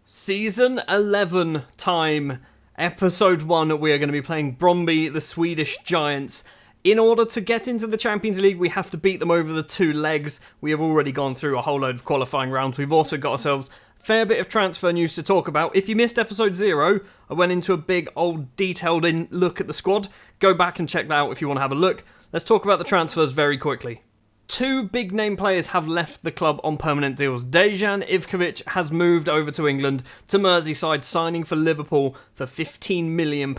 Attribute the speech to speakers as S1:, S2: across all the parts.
S1: Season 11 time. Episode 1, we are going to be playing Brondby, the Swedish Giants. In order to get into the Champions League, we have to beat them over the 2 legs. We have already gone through a whole load of qualifying rounds. We've also got ourselves a fair bit of transfer news to talk about. If you missed episode 0, I went into a big old detailed look at the squad. Go back and check that out if you want to have a look. Let's talk about the transfers very quickly. 2 big name players have left the club on permanent deals. Dejan Ivkovic has moved over to England, to Merseyside, signing for Liverpool for £15 million.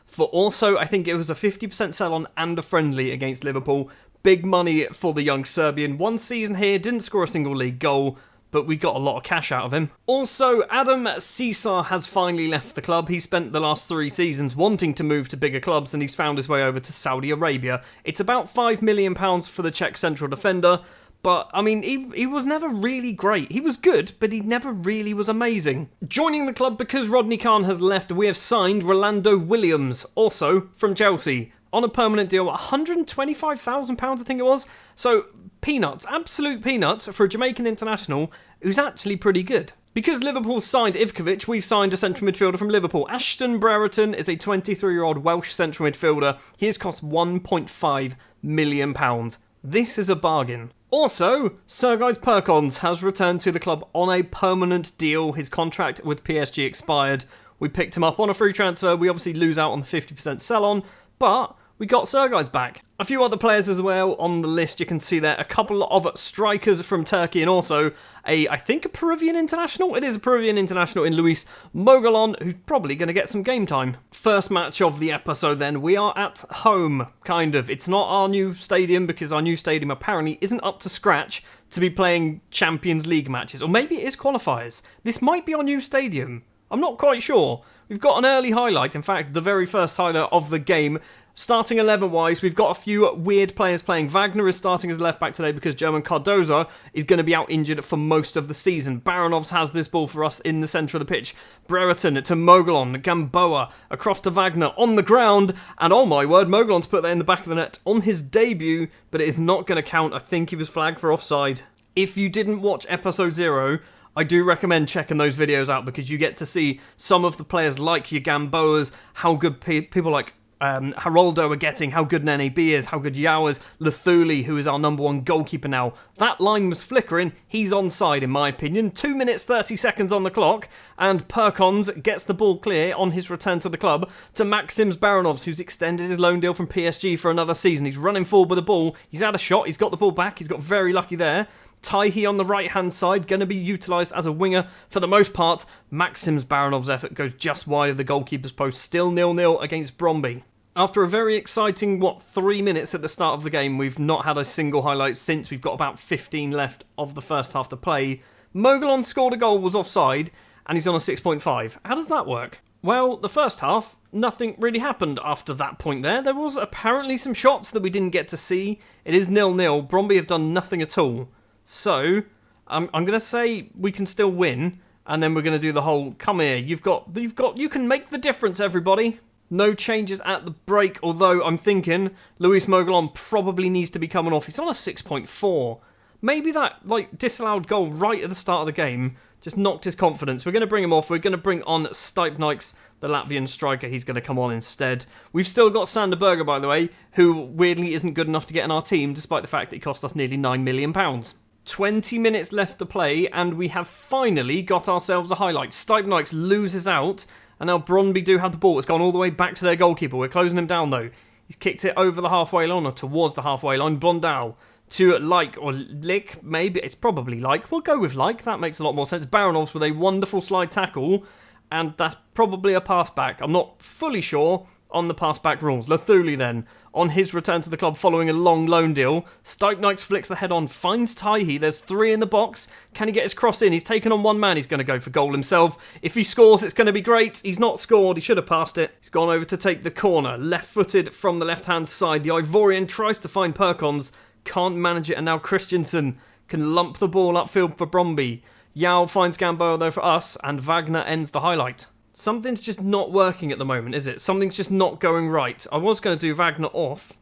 S1: For also, I think it was a 50% sell-on and a friendly against Liverpool. Big money for the young Serbian. 1 season here, didn't score a single league goal, but we got a lot of cash out of him. Also, Adam Cesar has finally left the club. He spent the last 3 seasons wanting to move to bigger clubs, and he's found his way over to Saudi Arabia. It's about £5 million for the Czech central defender, but, I mean, he was never really great. He was good, but he never really was amazing. Joining the club because Rodney Khan has left, we have signed Rolando Williams, also from Chelsea, on a permanent deal, £125,000 I think it was. So, peanuts, absolute peanuts for a Jamaican international who's actually pretty good. Because Liverpool signed Ivkovic, we've signed a central midfielder from Liverpool. Ashton Brereton is a 23-year-old Welsh central midfielder. He has cost £1.5 million. This is a bargain. Also, Sergej Perkons has returned to the club on a permanent deal. His contract with PSG expired. We picked him up on a free transfer. We obviously lose out on the 50% sell-on, but we got Sergej's back. A few other players as well on the list. You can see there a couple of strikers from Turkey and also I think a Peruvian international. It is a Peruvian international in Luis Mogolon, who's probably going to get some game time. First match of the episode then. We are at home, kind of. It's not our new stadium because our new stadium apparently isn't up to scratch to be playing Champions League matches. Or maybe it is qualifiers. This might be our new stadium. I'm not quite sure. We've got an early highlight, in fact, the very first highlight of the game. Starting 11-wise, we've got a few weird players playing. Wagner is starting as left-back today because German Cardozo is going to be out injured for most of the season. Baranovs has this ball for us in the centre of the pitch. Brereton to Mogolon, Gamboa, across to Wagner, on the ground, and oh my word, Mogolon's put that in the back of the net on his debut, but it is not going to count. I think he was flagged for offside. If you didn't watch episode 0... I do recommend checking those videos out because you get to see some of the players like your Gamboas, how good people like Haroldo are getting, how good NAB is, how good Yao is, Lethuli, who is our number 1 goalkeeper now. That line was flickering. He's onside, in my opinion. 2 minutes, 30 seconds on the clock, and Perkons gets the ball clear on his return to the club to Maxims Baranovs, who's extended his loan deal from PSG for another season. He's running forward with the ball. He's had a shot. He's got the ball back. He's got very lucky there. Taihi on the right-hand side, going to be utilised as a winger for the most part. Maxims Baranov's effort goes just wide of the goalkeeper's post. Still 0-0 against Brondby. After a very exciting, 3 minutes at the start of the game, we've not had a single highlight since. We've got about 15 left of the first half to play. Mogolon scored a goal, was offside, and he's on a 6.5. How does that work? Well, the first half, nothing really happened after that point there. There was apparently some shots that we didn't get to see. It is 0-0. Brondby have done nothing at all. So, I'm going to say we can still win, and then we're going to do the whole, come here, you can make the difference, everybody. No changes at the break, although I'm thinking Luis Mogolon probably needs to be coming off. He's on a 6.4. Maybe that, disallowed goal right at the start of the game just knocked his confidence. We're going to bring him off. We're going to bring on Stipnikes, the Latvian striker. He's going to come on instead. We've still got Sander Berger, by the way, who weirdly isn't good enough to get in our team, despite the fact that he cost us nearly £9 million. 20 minutes left to play, and we have finally got ourselves a highlight. Stipnikes loses out, and now Brondby do have the ball. It's gone all the way back to their goalkeeper. We're closing him down, though. He's kicked it over the halfway line, or towards the halfway line. Blondal to Lick, maybe. It's probably Like. We'll go with Like. That makes a lot more sense. Baranovs with a wonderful slide tackle, and that's probably a pass back. I'm not fully sure on the pass back rules. Lethuli then, on his return to the club following a long loan deal. Stipnikes flicks the head on, finds Taihi. There's 3 in the box. Can he get his cross in? He's taken on 1 man. He's going to go for goal himself. If he scores, it's going to be great. He's not scored. He should have passed it. He's gone over to take the corner. Left-footed from the left-hand side. The Ivorian tries to find Perkons. Can't manage it. And now Christensen can lump the ball upfield for Brondby. Yao finds Gamboa though for us. And Wagner ends the highlight. Something's just not working at the moment, is it? Something's just not going right. I was going to do Wagner off.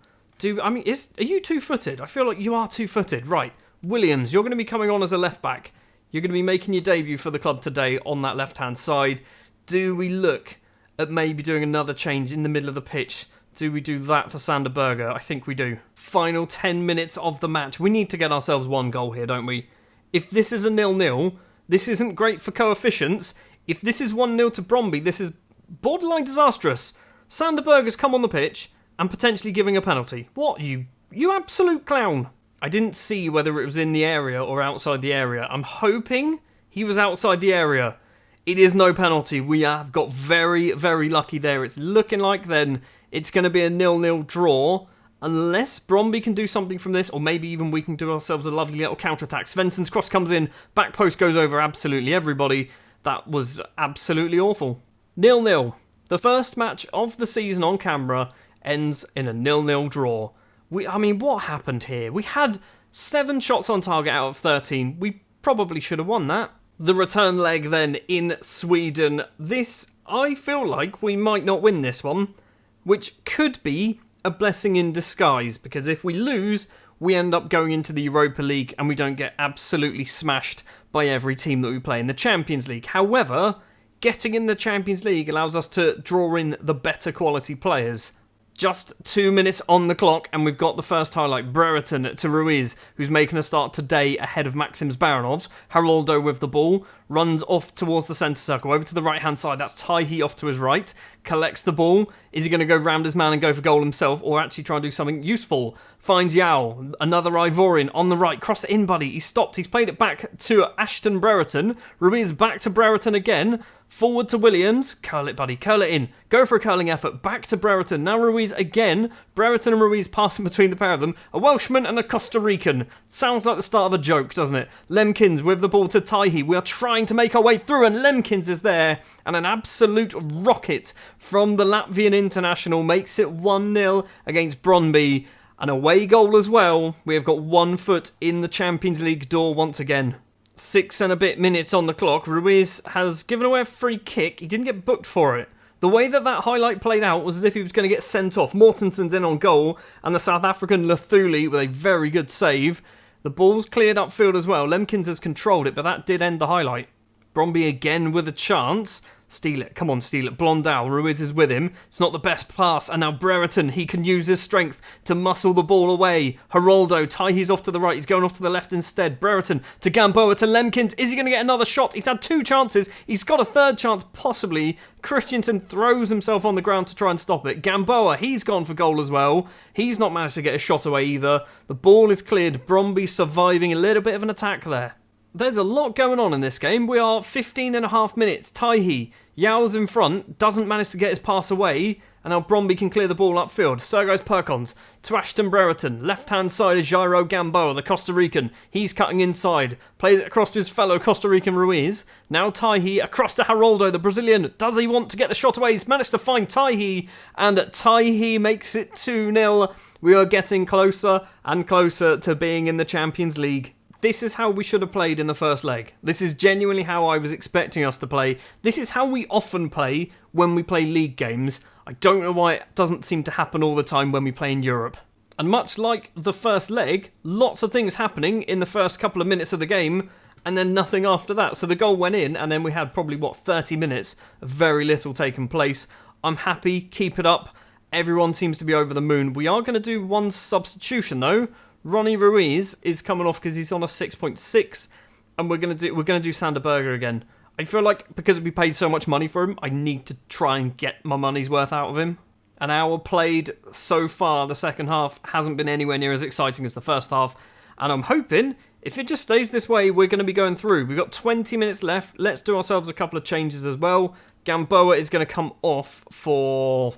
S1: Are you two-footed? I feel like you are two-footed. Right. Williams, you're going to be coming on as a left-back. you're going to be making your debut for the club today on that left-hand side. Do we look at maybe doing another change in the middle of the pitch? Do we do that for Sander Berger? I think we do. Final 10 minutes of the match. We need to get ourselves one goal here, don't we? If this is a 0-0, this isn't great for coefficients. If this is 1-0 to Brondby, this is borderline disastrous. Sander Berger's come on the pitch and potentially giving a penalty. What, you absolute clown. I didn't see whether it was in the area or outside the area. I'm hoping he was outside the area. It is no penalty. We have got very, very lucky there. It's looking like then it's going to be a 0-0 draw. Unless Brondby can do something from this, or maybe even we can do ourselves a lovely little counter-attack. Svensson's cross comes in, back post goes over absolutely everybody. That was absolutely awful. 0-0. The first match of the season on camera ends in a 0-0 draw. What happened here? We had 7 shots on target out of 13. We probably should have won that. The return leg then in Sweden. This, I feel like we might not win this one, which could be a blessing in disguise, because if we lose, we end up going into the Europa League and we don't get absolutely smashed by every team that we play in the Champions League. However, getting in the Champions League allows us to draw in the better quality players. Just 2 minutes on the clock and we've got the first highlight. Brereton to Ruiz, who's making a start today ahead of Maxims Baranov. Geraldo with the ball, runs off towards the centre circle, over to the right-hand side. That's Taihi off to his right, collects the ball. Is he going to go round his man and go for goal himself, or actually try and do something useful? Finds Yao, another Ivorian on the right. Cross it in, buddy. He's stopped. He's played it back to Ashton Brereton. Ruiz back to Brereton again. Forward to Williams. Curl it, buddy. Curl it in. Go for a curling effort. Back to Brereton. Now Ruiz again. Brereton and Ruiz passing between the pair of them. A Welshman and a Costa Rican. Sounds like the start of a joke, doesn't it? Lemkins with the ball to Taihi. We are trying to make our way through, and Lemkins is there. And an absolute rocket from the Latvian international makes it 1-0 against Brondby. An away goal as well. We have got 1 foot in the Champions League door once again. 6 and a bit minutes on the clock. Ruiz has given away a free kick. He didn't get booked for it. The way that highlight played out was as if he was going to get sent off. Mortenson's in on goal, and the South African Luthuli with a very good save. The ball's cleared upfield as well. Lemkins has controlled it, but that did end the highlight. Brondby again with a chance. Steal it. Come on, steal it. Blondal. Ruiz is with him. It's not the best pass. And now Brereton. He can use his strength to muscle the ball away. Geraldo. Taihi's off to the right. He's going off to the left instead. Brereton to Gamboa to Lemkins. Is he going to get another shot? He's had 2 chances. He's got a third chance, possibly. Christiansen throws himself on the ground to try and stop it. Gamboa. He's gone for goal as well. He's not managed to get a shot away either. The ball is cleared. Brondby surviving a little bit of an attack there. There's a lot going on in this game. We are 15 and a half minutes. Taihi, Yao's in front, doesn't manage to get his pass away, and now Brondby can clear the ball upfield. So goes Perkons to Ashton Brereton. Left-hand side is Jairo Gamboa, the Costa Rican. He's cutting inside. Plays it across to his fellow Costa Rican Ruiz. Now Taihi across to Geraldo, the Brazilian. Does he want to get the shot away? He's managed to find Taihi, and Taihi makes it 2-0. We are getting closer and closer to being in the Champions League. This is how we should have played in the first leg. This is genuinely how I was expecting us to play. This is how we often play when we play league games. I don't know why it doesn't seem to happen all the time when we play in Europe. And much like the first leg, lots of things happening in the first couple of minutes of the game, and then nothing after that. So the goal went in, and then we had probably, 30 minutes of very little taking place. I'm happy, keep it up. Everyone seems to be over the moon. We are going to do one substitution though. Ronnie Ruiz is coming off because he's on a 6.6, and we're gonna do Sander Berger again. I feel like because we paid so much money for him, I need to try and get my money's worth out of him. An hour played so far, the second half hasn't been anywhere near as exciting as the first half, and I'm hoping if it just stays this way, we're going to be going through. We've got 20 minutes left. Let's do ourselves a couple of changes as well. Gamboa is going to come off for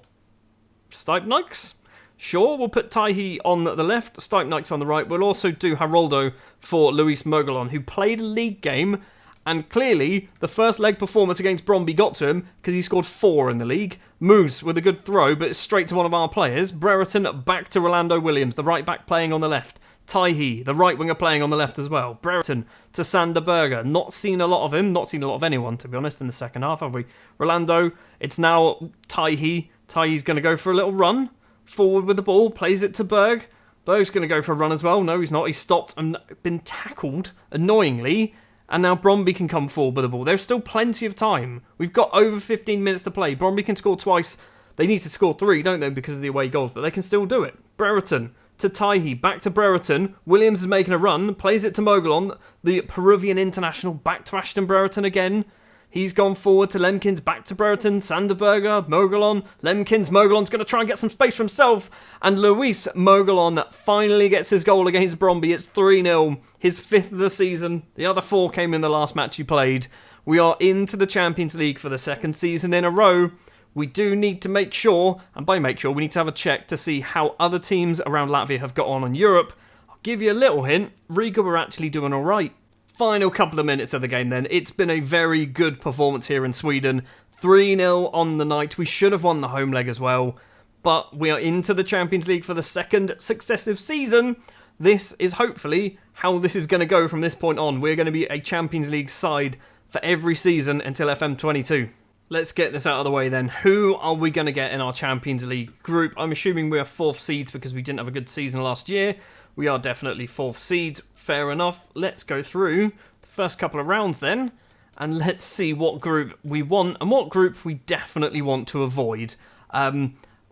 S1: Stipnikes. Sure, we'll put Taihi on the left, Stipnikes on the right. We'll also do Geraldo for Luis Mogolon, who played a league game, and clearly the first leg performance against Brondby got to him because he scored 4 in the league. Moose with a good throw, but it's straight to one of our players. Brereton back to Rolando Williams, the right back playing on the left. Taihi, the right winger playing on the left as well. Brereton to Sander Berger. Not seen a lot of him, not seen a lot of anyone, to be honest, in the second half, have we? Rolando, it's now Taihi. Taihi's going to go for a little run. Forward with the ball, plays it to Berg. Berg's going to go for a run as well. No, he's not. He's stopped and been tackled, annoyingly. And now Brondby can come forward with the ball. There's still plenty of time. We've got over 15 minutes to play. Brondby can score twice. They need to score 3, don't they, because of the away goals, but they can still do it. Brereton to Taihi, back to Brereton. Williams is making a run, plays it to Mogolon, the Peruvian international, back to Ashton Brereton again. He's gone forward to Lemkins, back to Brereton, Sanderberger, Mogolon, Lemkins, Mogolon's going to try and get some space for himself, and Luis Mogolon finally gets his goal against Brondby. It's 3-0, his 5th of the season. The other 4 came in the last match he played. We are into the Champions League for the 2nd season in a row. We do need to make sure, and by make sure, we need to have a check to see how other teams around Latvia have got on in Europe. I'll give you a little hint, Riga were actually doing alright. Final couple of minutes of the game then. It's been a very good performance here in Sweden. 3-0 on the night. We should have won the home leg as well. But we are into the Champions League for the 2nd successive season. This is hopefully how this is going to go from this point on. We're going to be a Champions League side for every season until FM22. Let's get this out of the way then. Who are we going to get in our Champions League group? I'm assuming we are 4th seeds because we didn't have a good season last year. We are definitely 4th seeds. Fair enough. Let's go through the first couple of rounds then. And let's see what group we want and what group we definitely want to avoid. I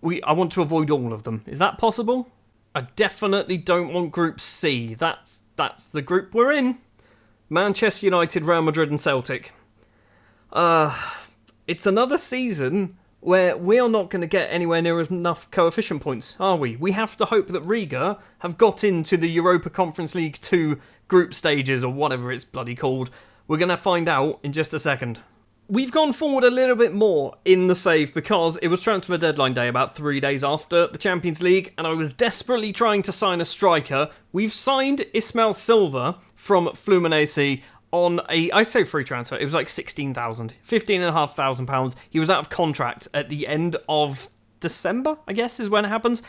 S1: want to avoid all of them. Is that possible? I definitely don't want Group C. That's the group we're in. Manchester United, Real Madrid and Celtic. It's another season where we are not going to get anywhere near enough coefficient points, are we? We have to hope that Riga have got into the Europa Conference League 2 group stages, or whatever it's bloody called. We're going to find out in just a second. We've gone forward a little bit more in the save because it was transfer deadline day about 3 days after the Champions League, and I was desperately trying to sign a striker. We've signed Ismail Silva from Fluminense on I say free transfer, it was like 16,000, £15,500. He was out of contract at the end of December, I guess, is when it happens.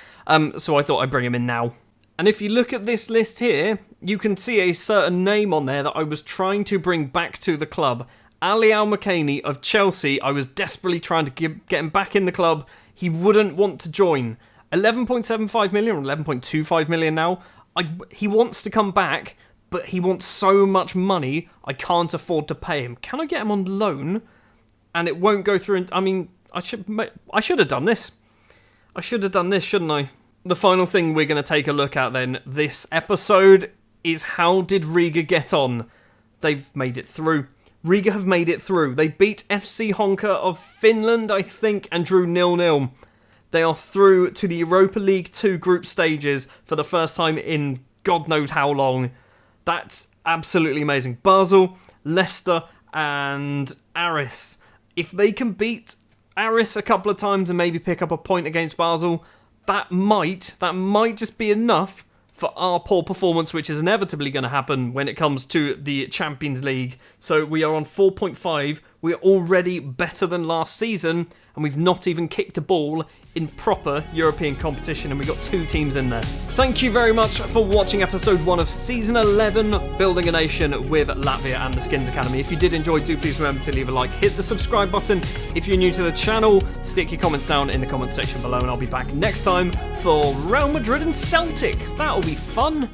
S1: So I thought I'd bring him in now. And if you look at this list here, you can see a certain name on there that I was trying to bring back to the club. Ali Al-Makani of Chelsea, I was desperately trying to get him back in the club. He wouldn't want to join. 11.75 million or 11.25 million now. He wants to come back, but he wants so much money, I can't afford to pay him. Can I get him on loan? And it won't go through. I mean, I should have done this. I should have done this, shouldn't I? The final thing we're going to take a look at then this episode is how did Riga get on? They've made it through. Riga have made it through. They beat FC Honka of Finland, I think, and drew 0-0. They are through to the Europa League 2 group stages for the first time in God knows how long. That's absolutely amazing. Basel, Leicester, and Aris. If they can beat Aris a couple of times and maybe pick up a point against Basel, that might just be enough for our poor performance, which is inevitably going to happen when it comes to the Champions League. So we are on 4.5. We're already better than last season, and we've not even kicked a ball in proper European competition, and we've got 2 teams in there. Thank you very much for watching episode 1 of season 11, Building a Nation with Latvia and the Skinnz Academy. If you did enjoy, do please remember to leave a like, hit the subscribe button. If you're new to the channel, stick your comments down in the comments section below, and I'll be back next time for Real Madrid and Celtic. That'll be fun.